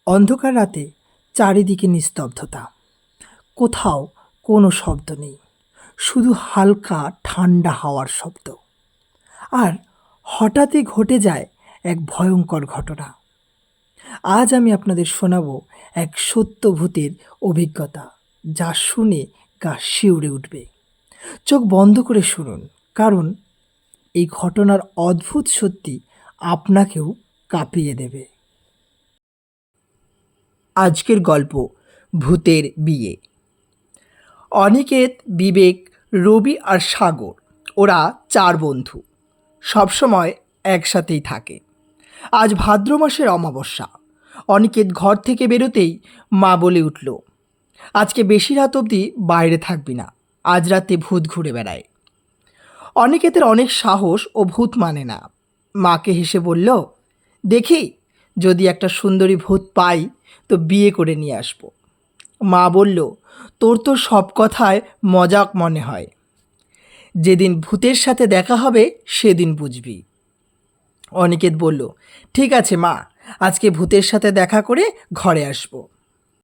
অন্ধকার রাতে চারিদিকে নিস্তব্ধতা। কোথাও কোনো শব্দ নেই, শুধু হালকা ঠান্ডা হাওয়ার শব্দ। আর হঠাৎই ঘটে যায় এক ভয়ঙ্কর ঘটনা। আজ আমি আপনাদের শোনাবো এক সত্য ভূতের অভিজ্ঞতা, যা শুনে গা শিউরে উঠবে। চোখ বন্ধ করে শুনুন, কারণ এই ঘটনার অদ্ভুত সত্যি আপনাকেও কাঁপিয়ে দেবে। আজকের গল্প, ভূতের বিয়ে। অনিকেত, বিবেক, রবি আর সাগর, ওরা 4 বন্ধু, সবসময় একসাথেই থাকে। আজ ভাদ্র মাসের অমাবস্যা। অনিকেত ঘর থেকে বেরোতেই মা বলে উঠল, আজকে বেশি রাত অবধি বাইরে থাকবি না, আজ রাতে ভূত ঘুরে বেড়ায়। অনিকেতের অনেক সাহস ও ভূত মানে না। মাকে হেসে বলল, দেখি যদি একটা সুন্দরী ভূত পাই তো বিয়ে করে নিয়ে আসবো। মা বলল, তোর তো সব কথায় মজাক মনে হয়, যেদিন ভূতের সাথে দেখা হবে সেদিন বুঝবি। অনিকেত বলল, ঠিক আছে মা, আজকে ভূতের সাথে দেখা করে ঘরে আসবো।